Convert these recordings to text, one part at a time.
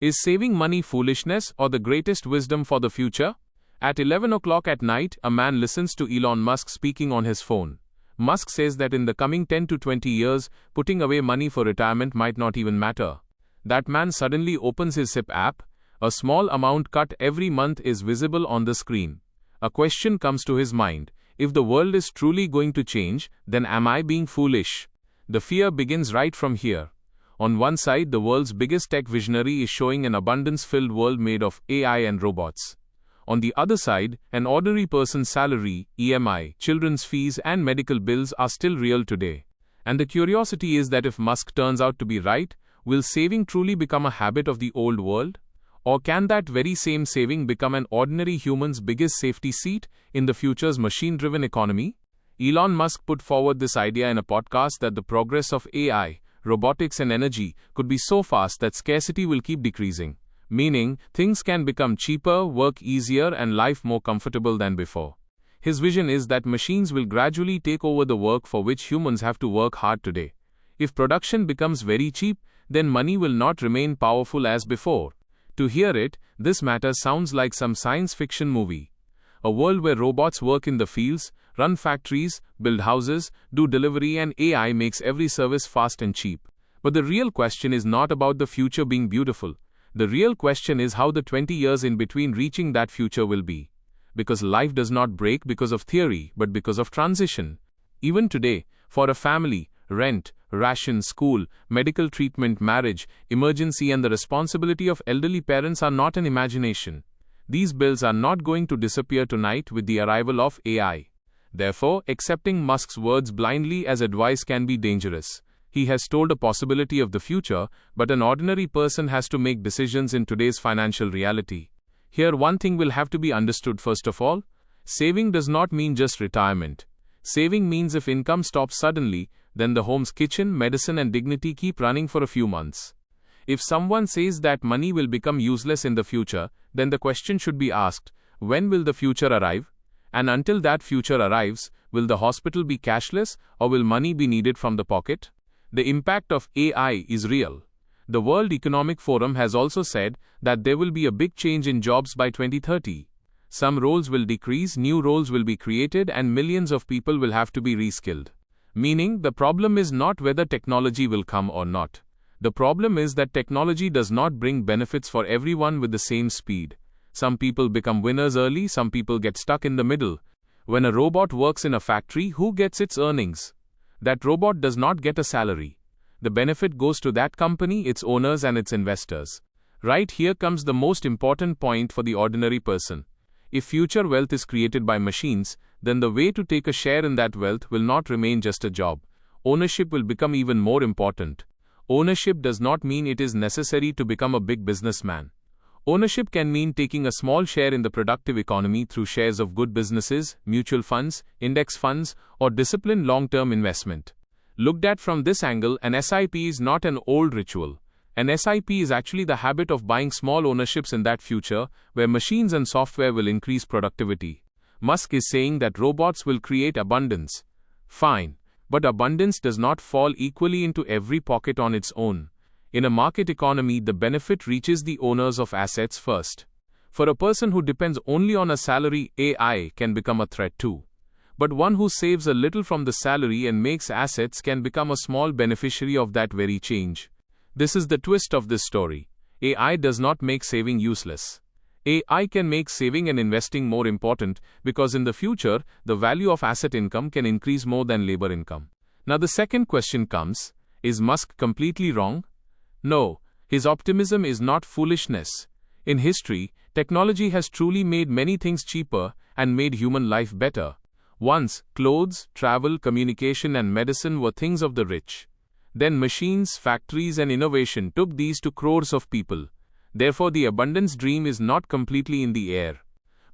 Is saving money foolishness or the greatest wisdom for the future? At 11 o'clock at night, a man listens to Elon Musk speaking on his phone. Musk says that in the coming 10 to 20 years, putting away money for retirement might not even matter. That man suddenly opens his SIP app. A small amount cut every month is visible on the screen. A question comes to his mind. If the world is truly going to change, then am I being foolish? The fear begins right from here. On one side, the world's biggest tech visionary is showing an abundance-filled world made of AI and robots. On the other side, an ordinary person's salary, EMI, children's fees and medical bills are still real today. And the curiosity is that if Musk turns out to be right, will saving truly become a habit of the old world? Or can that very same saving become an ordinary human's biggest safety seat in the future's machine-driven economy? Elon Musk put forward this idea in a podcast that the progress of AI, robotics and energy could be so fast that scarcity will keep decreasing, meaning things can become cheaper, work easier and life more comfortable than before. His vision is that machines will gradually take over the work for which humans have to work hard today. If production becomes very cheap, then money will not remain powerful as before. To hear it, this matter sounds like some science fiction movie. A world where robots work in the fields, run factories, build houses, do delivery and AI makes every service fast and cheap. But the real question is not about the future being beautiful. The real question is how the 20 years in between reaching that future will be. Because life does not break because of theory, but because of transition. Even today, for a family, rent, ration, school, medical treatment, marriage, emergency and the responsibility of elderly parents are not an imagination. These bills are not going to disappear tonight with the arrival of AI. Therefore, accepting Musk's words blindly as advice can be dangerous. He has told a possibility of the future, but an ordinary person has to make decisions in today's financial reality. Here one thing will have to be understood first of all. Saving does not mean just retirement. Saving means if income stops suddenly, then the home's kitchen, medicine and dignity keep running for a few months. If someone says that money will become useless in the future, then the question should be asked, when will the future arrive? And until that future arrives, will the hospital be cashless or will money be needed from the pocket? The impact of AI is real. The World Economic Forum has also said that there will be a big change in jobs by 2030. Some roles will decrease, new roles will be created and millions of people will have to be reskilled. Meaning, the problem is not whether technology will come or not. The problem is that technology does not bring benefits for everyone with the same speed. Some people become winners early, some people get stuck in the middle. When a robot works in a factory, who gets its earnings? That robot does not get a salary. The benefit goes to that company, its owners and its investors. Right here comes the most important point for the ordinary person. If future wealth is created by machines, then the way to take a share in that wealth will not remain just a job. Ownership will become even more important. Ownership does not mean it is necessary to become a big businessman. Ownership can mean taking a small share in the productive economy through shares of good businesses, mutual funds, index funds, or disciplined long-term investment. Looked at from this angle, an SIP is not an old ritual. An SIP is actually the habit of buying small ownerships in that future, where machines and software will increase productivity. Musk is saying that robots will create abundance. Fine. But abundance does not fall equally into every pocket on its own. In a market economy, the benefit reaches the owners of assets first. For a person who depends only on a salary, AI can become a threat too. But one who saves a little from the salary and makes assets can become a small beneficiary of that very change. This is the twist of this story. AI does not make saving useless. AI can make saving and investing more important because in the future, the value of asset income can increase more than labor income. Now the second question comes, is Musk completely wrong? No, his optimism is not foolishness. In history, technology has truly made many things cheaper and made human life better. Once, clothes, travel, communication and medicine were things of the rich. Then machines, factories and innovation took these to crores of people. Therefore, the abundance dream is not completely in the air.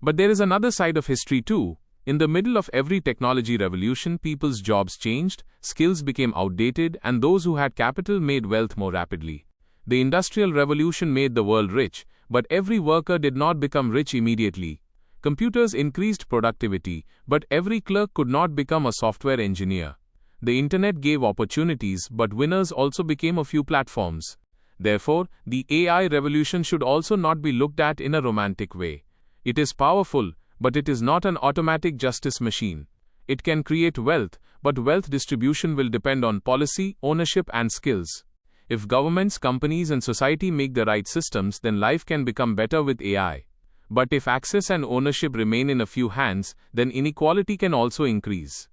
But there is another side of history too. In the middle of every technology revolution, people's jobs changed, skills became outdated, and those who had capital made wealth more rapidly. The Industrial Revolution made the world rich, but every worker did not become rich immediately. Computers increased productivity, but every clerk could not become a software engineer. The internet gave opportunities, but winners also became a few platforms. Therefore, the AI revolution should also not be looked at in a romantic way. It is powerful, but it is not an automatic justice machine. It can create wealth, but wealth distribution will depend on policy, ownership, and skills. If governments, companies, and society make the right systems, then life can become better with AI. But if access and ownership remain in a few hands, then inequality can also increase.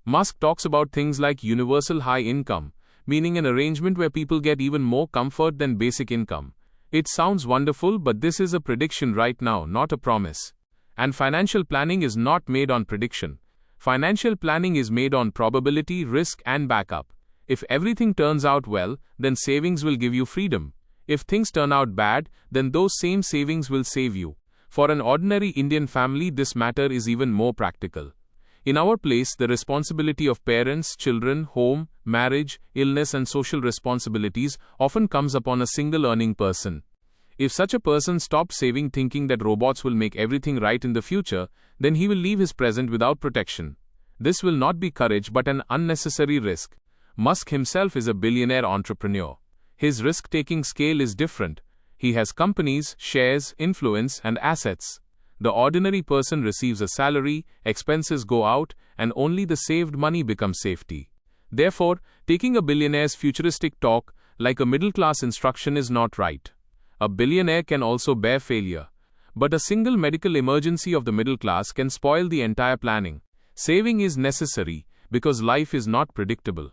Musk talks about things like universal high income, meaning an arrangement where people get even more comfort than basic income. It sounds wonderful, but this is a prediction right now, not a promise. And financial planning is not made on prediction. Financial planning is made on probability, risk, and backup. If everything turns out well, then savings will give you freedom. If things turn out bad, then those same savings will save you. For an ordinary Indian family, this matter is even more practical. In our place, the responsibility of parents, children, home, marriage, illness, and social responsibilities often comes upon a single earning person. If such a person stops saving thinking that robots will make everything right in the future, then he will leave his present without protection. This will not be courage but an unnecessary risk. Musk himself is a billionaire entrepreneur. His risk-taking scale is different. He has companies, shares, influence, and assets. The ordinary person receives a salary, expenses go out, and only the saved money becomes safety. Therefore, taking a billionaire's futuristic talk like a middle-class instruction is not right. A billionaire can also bear failure. But a single medical emergency of the middle class can spoil the entire planning. Saving is necessary because life is not predictable.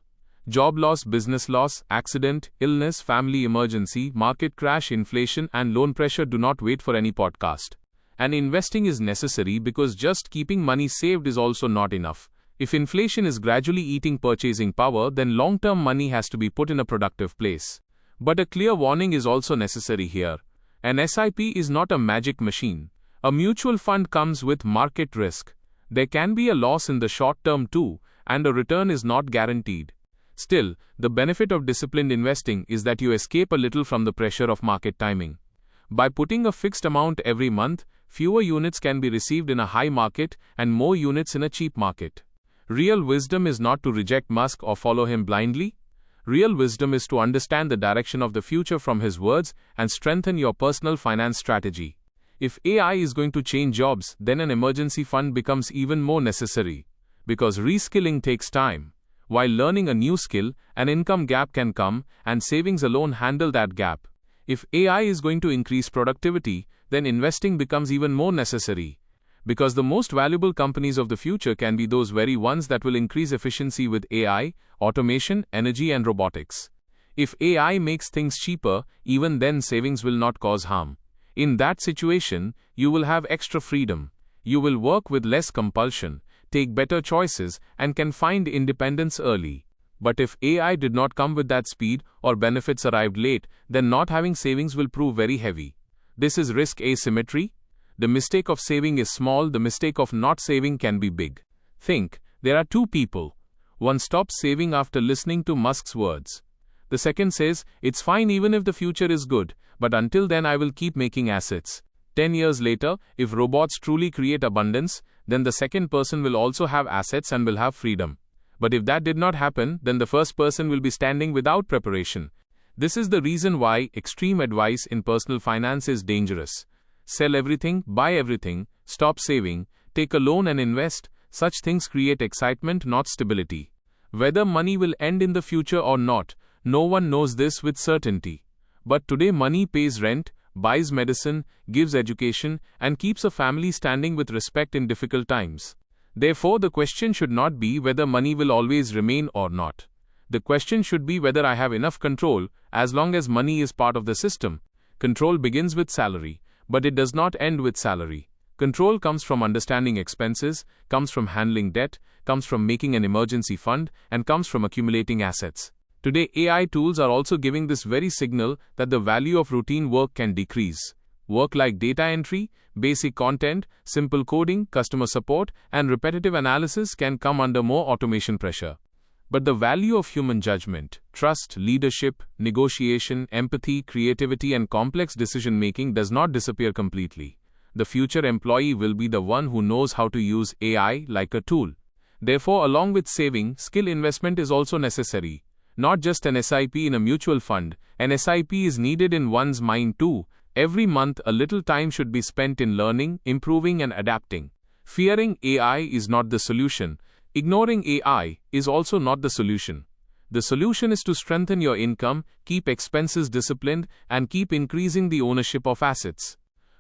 Job loss, business loss, accident, illness, family emergency, market crash, inflation, and loan pressure do not wait for any podcast. And investing is necessary because just keeping money saved is also not enough. If inflation is gradually eating purchasing power, then long-term money has to be put in a productive place. But a clear warning is also necessary here. An SIP is not a magic machine. A mutual fund comes with market risk. There can be a loss in the short term too, and a return is not guaranteed. Still, the benefit of disciplined investing is that you escape a little from the pressure of market timing. By putting a fixed amount every month, fewer units can be received in a high market and more units in a cheap market. Real wisdom is not to reject Musk or follow him blindly. Real wisdom is to understand the direction of the future from his words and strengthen your personal finance strategy. If AI is going to change jobs, then an emergency fund becomes even more necessary. Because reskilling takes time. While learning a new skill, an income gap can come, and savings alone handle that gap. If AI is going to increase productivity, then investing becomes even more necessary. Because the most valuable companies of the future can be those very ones that will increase efficiency with AI, automation, energy, and robotics. If AI makes things cheaper, even then savings will not cause harm. In that situation, you will have extra freedom. You will work with less compulsion, take better choices, and can find independence early. But if AI did not come with that speed or benefits arrived late, then not having savings will prove very heavy. This is risk asymmetry. The mistake of saving is small, the mistake of not saving can be big. Think, there are two people. One stops saving after listening to Musk's words. The second says, it's fine even if the future is good, but until then I will keep making assets. 10 years later, if robots truly create abundance, then the second person will also have assets and will have freedom. But if that did not happen, then the first person will be standing without preparation. This is the reason why extreme advice in personal finance is dangerous. Sell everything, buy everything, stop saving, take a loan and invest. Such things create excitement, not stability. Whether money will end in the future or not, no one knows this with certainty. But today money pays rent, buys medicine, gives education, and keeps a family standing with respect in difficult times. Therefore, the question should not be whether money will always remain or not. The question should be whether I have enough control, as long as money is part of the system. Control begins with salary. But it does not end with salary. Control comes from understanding expenses, comes from handling debt, comes from making an emergency fund, and comes from accumulating assets. Today, AI tools are also giving this very signal that the value of routine work can decrease. Work like data entry, basic content, simple coding, customer support, and repetitive analysis can come under more automation pressure. But the value of human judgment, trust, leadership, negotiation, empathy, creativity, and complex decision-making does not disappear completely. The future employee will be the one who knows how to use AI like a tool. Therefore, along with saving, skill investment is also necessary. Not just an SIP in a mutual fund, an SIP is needed in one's mind too. Every month, a little time should be spent in learning, improving, and adapting. Fearing AI is not the solution. Ignoring AI is also not the solution. The solution is to strengthen your income, keep expenses disciplined, and keep increasing the ownership of assets.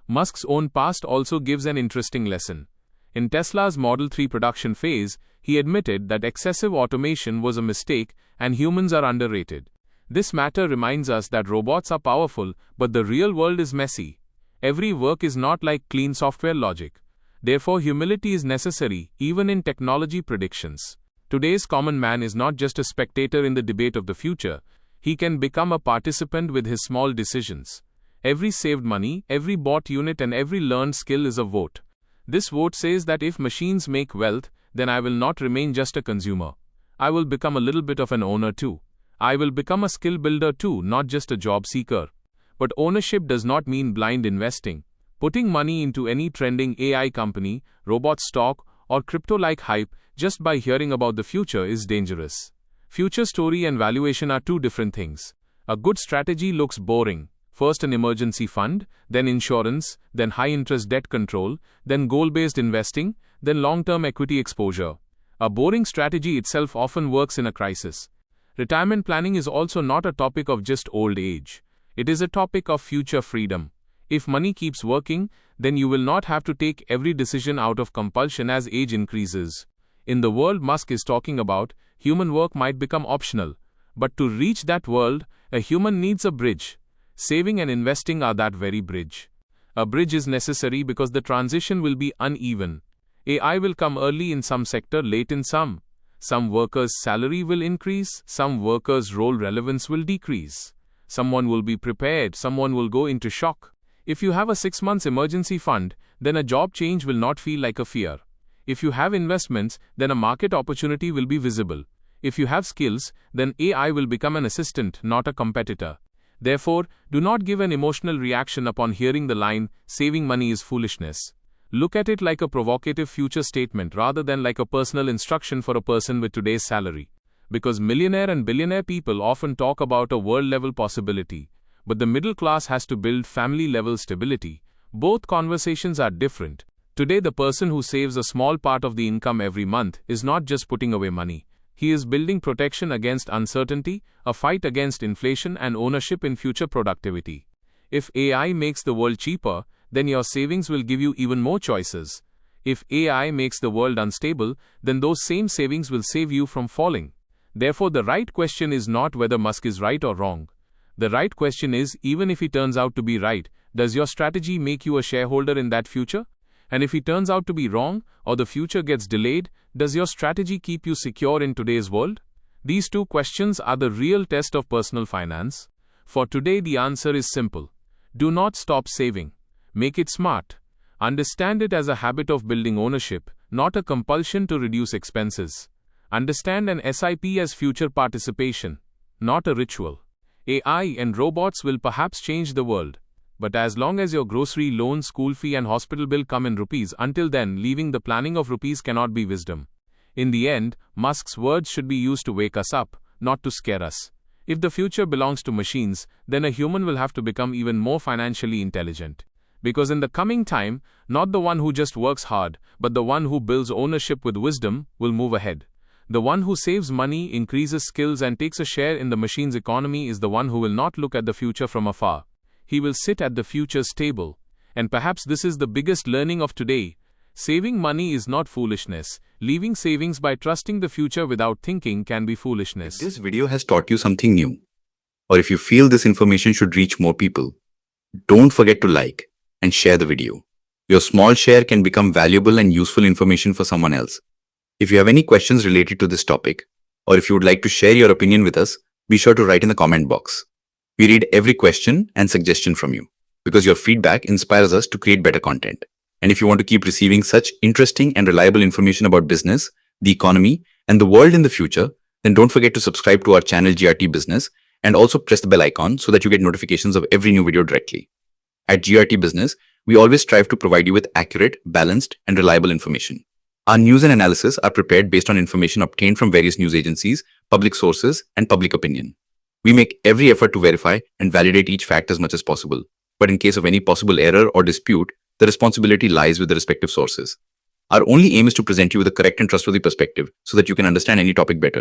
Musk's own past also gives an interesting lesson. In Tesla's Model 3 production phase, he admitted that excessive automation was a mistake and humans are underrated. This matter reminds us that robots are powerful, but the real world is messy. Every work is not like clean software logic. Therefore, humility is necessary, even in technology predictions. Today's common man is not just a spectator in the debate of the future. He can become a participant with his small decisions. Every saved money, every bought unit, and every learned skill is a vote. This vote says that if machines make wealth, then I will not remain just a consumer. I will become a little bit of an owner too. I will become a skill builder too, not just a job seeker. But ownership does not mean blind investing. Putting money into any trending AI company, robot stock, or crypto-like hype just by hearing about the future is dangerous. Future story and valuation are two different things. A good strategy looks boring. First an emergency fund, then insurance, then high-interest debt control, then goal-based investing, then long-term equity exposure. A boring strategy itself often works in a crisis. Retirement planning is also not a topic of just old age. It is a topic of future freedom. If money keeps working, then you will not have to take every decision out of compulsion as age increases. In the world Musk is talking about, human work might become optional. But to reach that world, a human needs a bridge. Saving and investing are that very bridge. A bridge is necessary because the transition will be uneven. AI will come early in some sector, late in some. Some workers' salary will increase, some workers' role relevance will decrease. Someone will be prepared, someone will go into shock. If you have a 6 months emergency fund, then a job change will not feel like a fear. If you have investments, then a market opportunity will be visible. If you have skills, then AI will become an assistant, not a competitor. Therefore, do not give an emotional reaction upon hearing the line, saving money is foolishness. Look at it like a provocative future statement rather than like a personal instruction for a person with today's salary. Because millionaire and billionaire people often talk about a world-level possibility, but the middle class has to build family-level stability. Both conversations are different. Today, the person who saves a small part of the income every month is not just putting away money. He is building protection against uncertainty, a fight against inflation, and ownership in future productivity. If AI makes the world cheaper, then your savings will give you even more choices. If AI makes the world unstable, then those same savings will save you from falling. Therefore, the right question is not whether Musk is right or wrong. The right question is, even if he turns out to be right, does your strategy make you a shareholder in that future? And if he turns out to be wrong, or the future gets delayed, does your strategy keep you secure in today's world? These two questions are the real test of personal finance. For today, the answer is simple. Do not stop saving. Make it smart. Understand it as a habit of building ownership, not a compulsion to reduce expenses. Understand an SIP as future participation, not a ritual. AI and robots will perhaps change the world. But as long as your grocery, loan, school fee and hospital bill come in rupees, until then, leaving the planning of rupees cannot be wisdom. In the end, Musk's words should be used to wake us up, not to scare us. If the future belongs to machines, then a human will have to become even more financially intelligent. Because in the coming time, not the one who just works hard, but the one who builds ownership with wisdom will move ahead. The one who saves money, increases skills and takes a share in the machine's economy is the one who will not look at the future from afar. He will sit at the future's table. And perhaps this is the biggest learning of today. Saving money is not foolishness. Leaving savings by trusting the future without thinking can be foolishness. If this video has taught you something new, or if you feel this information should reach more people, don't forget to like and share the video. Your small share can become valuable and useful information for someone else. If you have any questions related to this topic, or if you would like to share your opinion with us, be sure to write in the comment box. We read every question and suggestion from you, because your feedback inspires us to create better content. And if you want to keep receiving such interesting and reliable information about business, the economy, and the world in the future, then don't forget to subscribe to our channel GRT Business and also press the bell icon so that you get notifications of every new video directly. At GRT Business, we always strive to provide you with accurate, balanced, and reliable information. Our news and analysis are prepared based on information obtained from various news agencies, public sources, and public opinion. We make every effort to verify and validate each fact as much as possible. But in case of any possible error or dispute, the responsibility lies with the respective sources. Our only aim is to present you with a correct and trustworthy perspective so that you can understand any topic better.